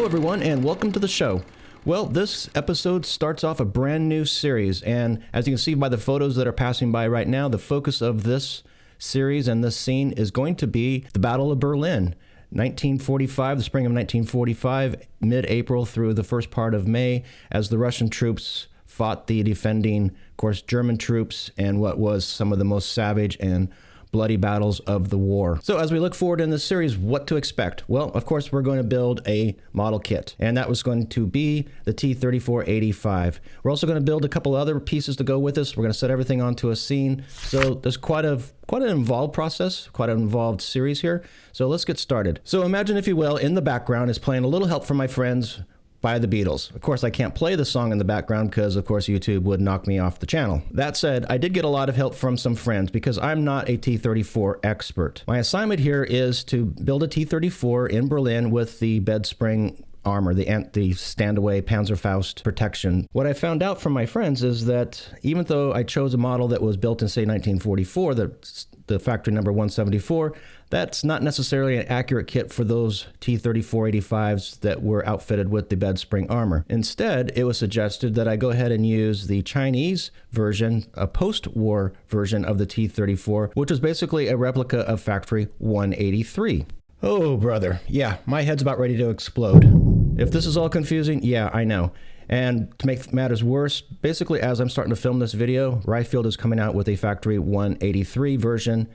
Hello everyone and welcome to the show. Well, this episode starts off a brand new series, and as you can see by the photos that are passing by right now, the focus of this series and this scene is going to be the Battle of Berlin, 1945, the spring of 1945, mid-April through the first part of May, as the Russian troops fought the defending, of course, German troops and what was some of the most savage and bloody battles of the war. So as we look forward in this series, what to expect? Well, of course, we're going to build a model kit, and that was going to be the T3485. We're also going to build a couple other pieces to go with this. We're going to set everything onto a scene. So there's quite an involved process, quite an involved series here. So let's get started. So imagine, if you will, in the background is playing a little help from my friends by the Beatles. Of course, I can't play the song in the background because, of course, YouTube would knock me off the channel. That said, I did get a lot of help from some friends because I'm not a T34 expert. My assignment here is to build a T34 in Berlin with the bed spring armor, the standaway Panzerfaust protection. What I found out from my friends is that even though I chose a model that was built in, say, 1944, the factory number 174, that's not necessarily an accurate kit for those T3485s that were outfitted with the bed spring armor. Instead, it was suggested that I go ahead and use the Chinese version, a post-war version of the T34, which is basically a replica of factory 183. Oh, brother. Yeah, my head's about ready to explode. If this is all confusing, yeah, I know. And to make matters worse, basically as I'm starting to film this video, Ryefield is coming out with a factory 183 version,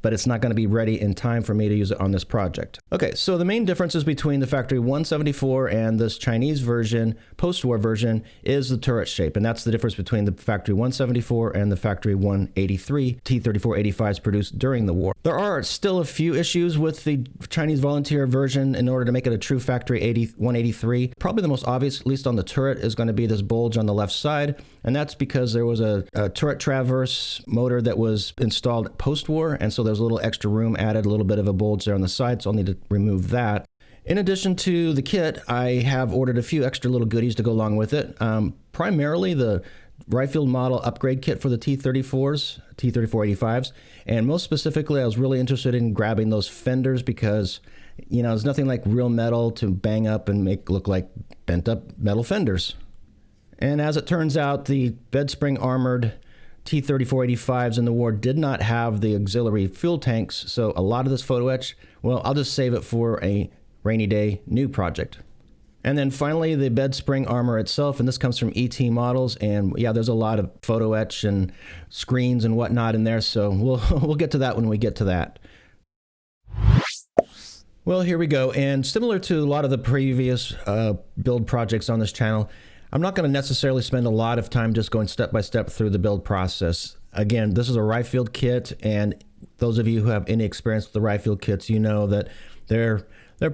but it's not going to be ready in time for me to use it on this project. Okay, so the main differences between the factory 174 and this Chinese version, post-war version, is the turret shape, and that's the difference between the factory 174 and the factory 183 T3485s produced during the war. There are still a few issues with the Chinese volunteer version in order to make it a true factory 183. Probably the most obvious, at least on the turret, is going to be this bulge on the left side, and that's because there was a turret traverse motor that was installed post-war, and so there's a little extra room added, a little bit of a bulge there on the side, so I'll need to remove that. In addition to the kit, I have ordered a few extra little goodies to go along with it. Primarily the Ryefield model upgrade kit for the T34s, T3485s, and most specifically I was really interested in grabbing those fenders because, you know, there's nothing like real metal to bang up and make look like bent up metal fenders. And as it turns out, the bed spring armored T3485s in the war did not have the auxiliary fuel tanks, so a lot of this photo etch, well, I'll just save it for a rainy day new project. And then finally, the bed spring armor itself, and this comes from ET Models, and yeah, there's a lot of photo etch and screens and whatnot in there, so we'll get to that when we get to that. Well, here we go, and similar to a lot of the previous build projects on this channel, I'm not going to necessarily spend a lot of time just going step by step through the build process. Again, this is a Ryefield kit, and those of you who have any experience with the Ryefield kits, you know that they're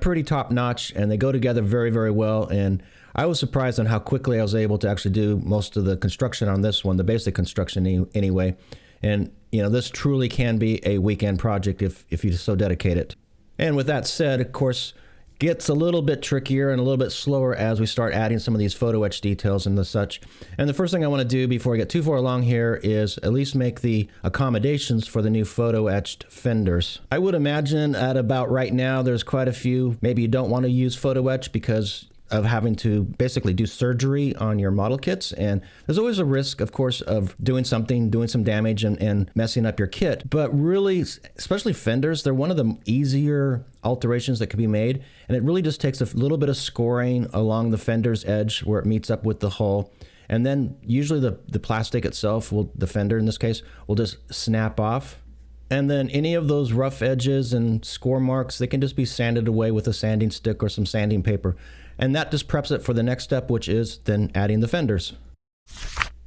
pretty top notch and they go together very, very well. And I was surprised on how quickly I was able to actually do most of the construction on this one, the basic construction anyway. And you know, this truly can be a weekend project if you so dedicate it. And with that said, of course, gets a little bit trickier and a little bit slower as we start adding some of these photo etch details and the such. And the first thing I want to do before I get too far along here is at least make the accommodations for the new photo etched fenders. I would imagine at about right now there's quite a few. Maybe you don't want to use photo etch because of having to basically do surgery on your model kits, and there's always a risk, of course, of doing some damage and messing up your kit. But really, especially fenders, they're one of the easier alterations that can be made, and it really just takes a little bit of scoring along the fender's edge where it meets up with the hull, and then usually the plastic itself, the fender in this case, will just snap off. And then any of those rough edges and score marks, they can just be sanded away with a sanding stick or some sanding paper. And that just preps it for the next step, which is then adding the fenders.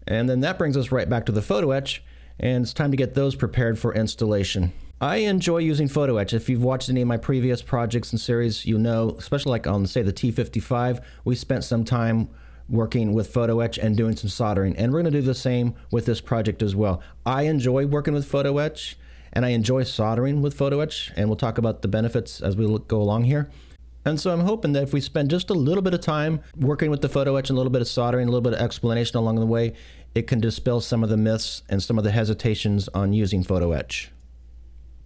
And then that brings us right back to the photo etch, and it's time to get those prepared for installation. I enjoy using photo etch. If you've watched any of my previous projects and series, you know, especially like on, say, the T55, we spent some time working with photo etch and doing some soldering. And we're going to do the same with this project as well. I enjoy working with photo etch, and I enjoy soldering with photo etch, and we'll talk about the benefits as we go along here. And so I'm hoping that if we spend just a little bit of time working with the photo etch and a little bit of soldering, a little bit of explanation along the way, it can dispel some of the myths and some of the hesitations on using photo etch.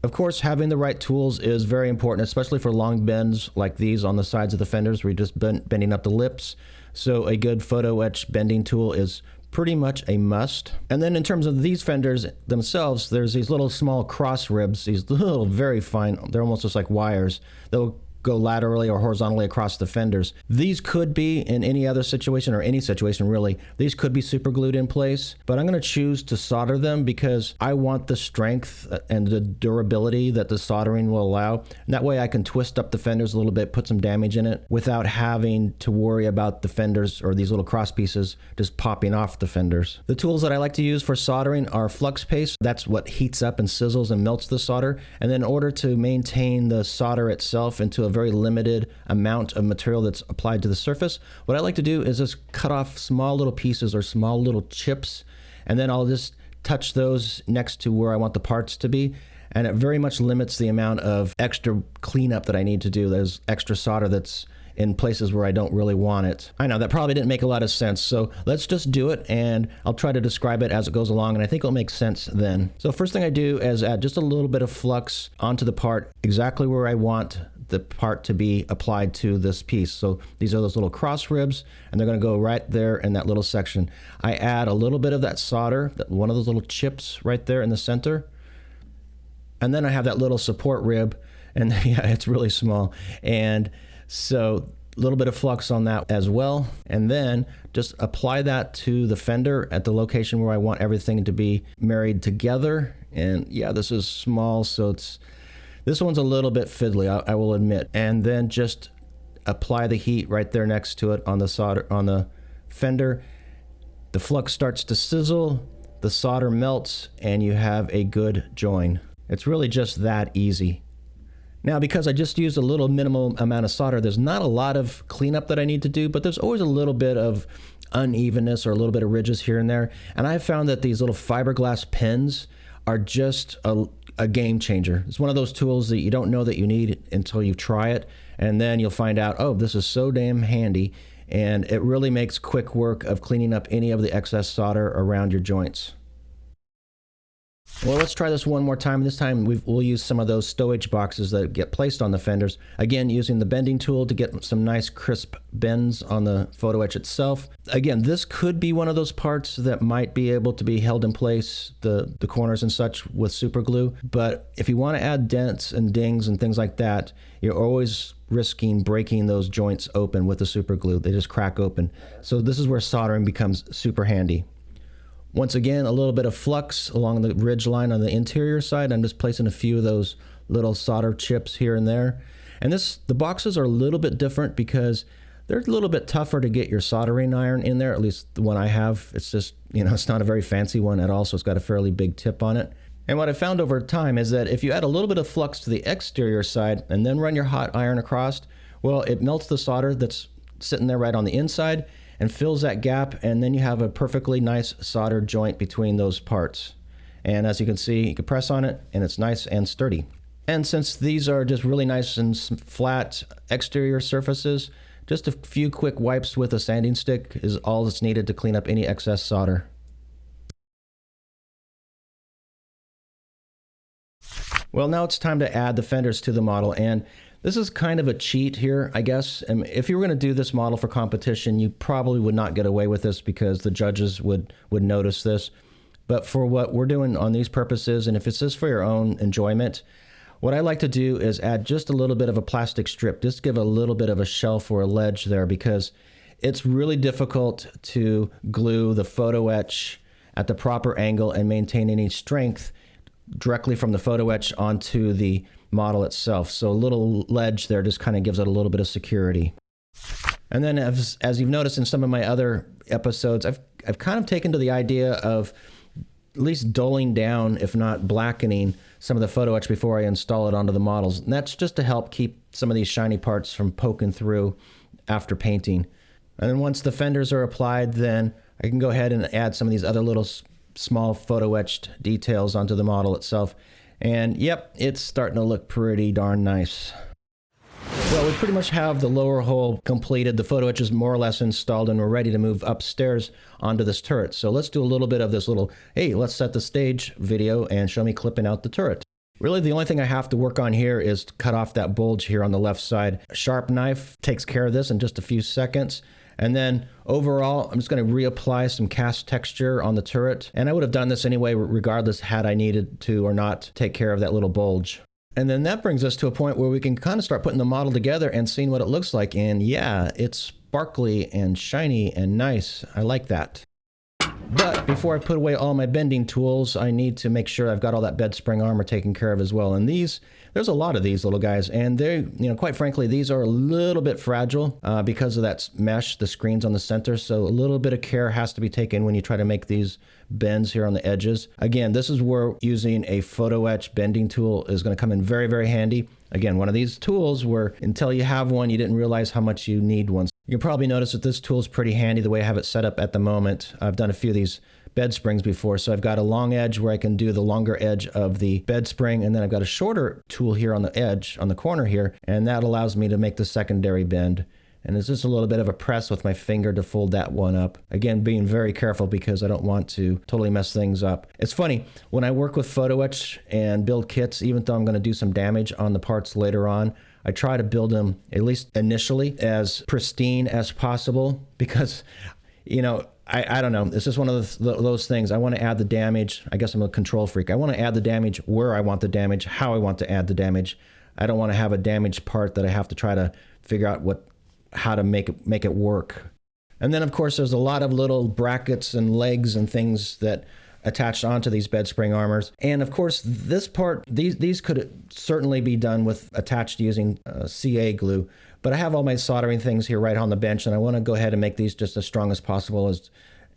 Of course, having the right tools is very important, especially for long bends like these on the sides of the fenders where you're just bending up the lips. So a good photo etch bending tool is pretty much a must. And then in terms of these fenders themselves, there's these little small cross ribs, these little very fine, they're almost just like wires. They'll go laterally or horizontally across the fenders. These could be, in any other situation, or any situation really, these could be super glued in place, but I'm going to choose to solder them because I want the strength and the durability that the soldering will allow. And that way I can twist up the fenders a little bit, put some damage in it without having to worry about the fenders or these little cross pieces just popping off the fenders. The tools that I like to use for soldering are flux paste. That's what heats up and sizzles and melts the solder. And then in order to maintain the solder itself into a very limited amount of material that's applied to the surface, what I like to do is just cut off small little pieces or small little chips, and then I'll just touch those next to where I want the parts to be, and it very much limits the amount of extra cleanup that I need to do. There's extra solder that's in places where I don't really want it. I know that probably didn't make a lot of sense, so let's just do it, and I'll try to describe it as it goes along, and I think it'll make sense then. So first thing I do is add just a little bit of flux onto the part exactly where I want the part to be applied to this piece. So these are those little cross ribs, and they're going to go right there in that little section. I add a little bit of that solder, one of those little chips right there in the center, and then I have that little support rib, and yeah, it's really small, and so a little bit of flux on that as well, and then just apply that to the fender at the location where I want everything to be married together. And yeah, this is small, so this one's a little bit fiddly, I will admit. And then just apply the heat right there next to it on the solder, on the fender. The flux starts to sizzle, the solder melts, and you have a good join. It's really just that easy. Now, because I just used a little minimal amount of solder, there's not a lot of cleanup that I need to do, but there's always a little bit of unevenness or a little bit of ridges here and there. And I've found that these little fiberglass pins are just a game changer. It's one of those tools that you don't know that you need until you try it, and then you'll find out, oh, this is so damn handy, and it really makes quick work of cleaning up any of the excess solder around your joints. Well, let's try this one more time. This time we'll use some of those stowage boxes that get placed on the fenders. Again, using the bending tool to get some nice crisp bends on the photo etch itself. Again, this could be one of those parts that might be able to be held in place, the corners and such, with super glue. But if you want to add dents and dings and things like that, you're always risking breaking those joints open with the super glue. They just crack open. So this is where soldering becomes super handy. Once again, a little bit of flux along the ridge line on the interior side. I'm just placing a few of those little solder chips here and there. And the boxes are a little bit different because they're a little bit tougher to get your soldering iron in there, at least the one I have. It's just, it's not a very fancy one at all, so it's got a fairly big tip on it. And what I found over time is that if you add a little bit of flux to the exterior side and then run your hot iron across, well, it melts the solder that's sitting there right on the inside and fills that gap, and then you have a perfectly nice soldered joint between those parts. And as you can see, you can press on it and it's nice and sturdy. And since these are just really nice and flat exterior surfaces, just a few quick wipes with a sanding stick is all that's needed to clean up any excess solder. Well, now it's time to add the fenders to the model, and this is kind of a cheat here, I guess. And if you were going to do this model for competition, you probably would not get away with this because the judges would notice this. But for what we're doing on these purposes, and if it's just for your own enjoyment, what I like to do is add just a little bit of a plastic strip, just give a little bit of a shelf or a ledge there, because it's really difficult to glue the photo etch at the proper angle and maintain any strength directly from the photo etch onto the model itself. So a little ledge there just kind of gives it a little bit of security. And then as you've noticed in some of my other episodes, I've kind of taken to the idea of at least dulling down, if not blackening, some of the photo etch before I install it onto the models. And that's just to help keep some of these shiny parts from poking through after painting. And then once the fenders are applied, then I can go ahead and add some of these other little small photo etched details onto the model itself. And yep, it's starting to look pretty darn nice. Well, we pretty much have the lower hull completed. The photo etch is more or less installed, and we're ready to move upstairs onto this turret. So let's do a little bit of this little, hey, let's set the stage video and show me clipping out the turret. Really, the only thing I have to work on here is to cut off that bulge here on the left side. A sharp knife takes care of this in just a few seconds. And then overall, I'm just going to reapply some cast texture on the turret. And I would have done this anyway, regardless had I needed to or not take care of that little bulge. And then that brings us to a point where we can kind of start putting the model together and seeing what it looks like. And yeah, it's sparkly and shiny and nice. I like that. But before I put away all my bending tools, I need to make sure I've got all that bed spring armor taken care of as well. And there's a lot of these little guys, and they, quite frankly, these are a little bit fragile because of that mesh, the screens on the center. So a little bit of care has to be taken when you try to make these bends here on the edges. Again, this is where using a photo-etch bending tool is going to come in very, very handy. Again, one of these tools where until you have one, you didn't realize how much you need one. You can probably notice that this tool is pretty handy the way I have it set up at the moment. I've done a few of these bed springs before, so I've got a long edge where I can do the longer edge of the bed spring, and then I've got a shorter tool here on the edge, on the corner here, and that allows me to make the secondary bend. And it's just a little bit of a press with my finger to fold that one up. Again, being very careful because I don't want to totally mess things up. It's funny, when I work with Photoetch and build kits, even though I'm going to do some damage on the parts later on, I try to build them, at least initially, as pristine as possible because, I don't know. It's just one of those things. I want to add the damage. I guess I'm a control freak. I want to add the damage where I want the damage, how I want to add the damage. I don't want to have a damaged part that I have to try to figure out how to make it work. And then, of course, there's a lot of little brackets and legs and things that attached onto these bed spring armors. And of course, this part, these could certainly be done with attached using CA glue. But I have all my soldering things here right on the bench, and I want to go ahead and make these just as strong as possible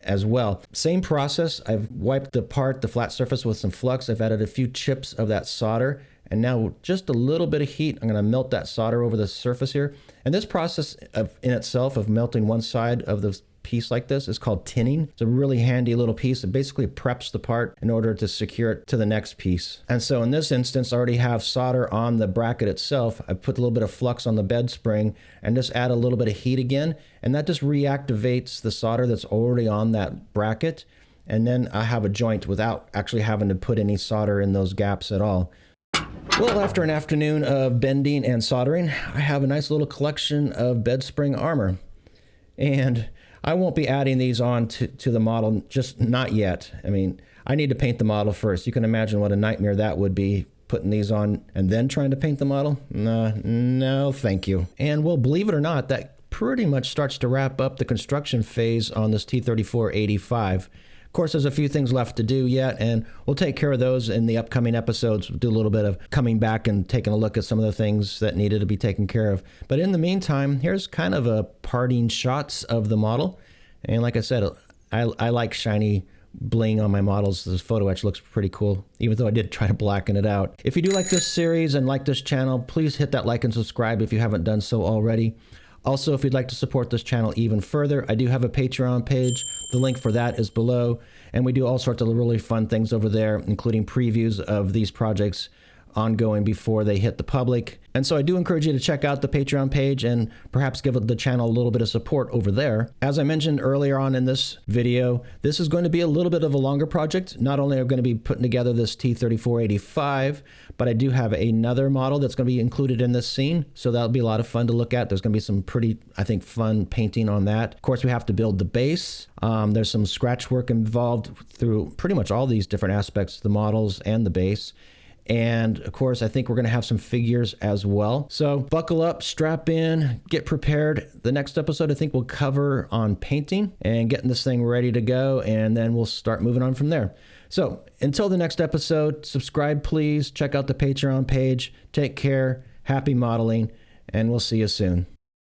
as well. Same process. I've wiped the flat surface with some flux. I've added a few chips of that solder, and now just a little bit of heat, I'm going to melt that solder over the surface here. And this process in itself of melting one side of the piece like this is called tinning. It's a really handy little piece. It basically preps the part in order to secure it to the next piece. And so in this instance, I already have solder on the bracket itself. I put a little bit of flux on the bed spring and just add a little bit of heat again. And that just reactivates the solder that's already on that bracket. And then I have a joint without actually having to put any solder in those gaps at all. Well, after an afternoon of bending and soldering, I have a nice little collection of bed spring armor. And I won't be adding these on to the model, just not yet. I mean, I need to paint the model first. You can imagine what a nightmare that would be, putting these on and then trying to paint the model. No, thank you. And well, believe it or not, that pretty much starts to wrap up the construction phase on this T3485. Of course, there's a few things left to do yet, and we'll take care of those in the upcoming episodes. We'll do a little bit of coming back and taking a look at some of the things that needed to be taken care of. But in the meantime, here's kind of a parting shots of the model. And like I said, I like shiny bling on my models. This photo etch looks pretty cool, even though I did try to blacken it out. If you do like this series and like this channel, please hit that like and subscribe if you haven't done so already. Also, if you'd like to support this channel even further, I do have a Patreon page. The link for that is below. And we do all sorts of really fun things over there, including previews of these projects ongoing before they hit the public. And so I do encourage you to check out the Patreon page and perhaps give the channel a little bit of support over there. As I mentioned earlier on in this video, this is going to be a little bit of a longer project. Not only are we going to be putting together this T3485, but I do have another model that's going to be included in this scene. So that'll be a lot of fun to look at. There's going to be some pretty, I think, fun painting on that. Of course, we have to build the base. There's some scratch work involved through pretty much all these different aspects, the models and the base. And of course, I think we're going to have some figures as well. So buckle up, strap in, get prepared. The next episode, I think we'll cover on painting and getting this thing ready to go. And then we'll start moving on from there. So until the next episode, subscribe, please. Check out the Patreon page. Take care. Happy modeling. And we'll see you soon.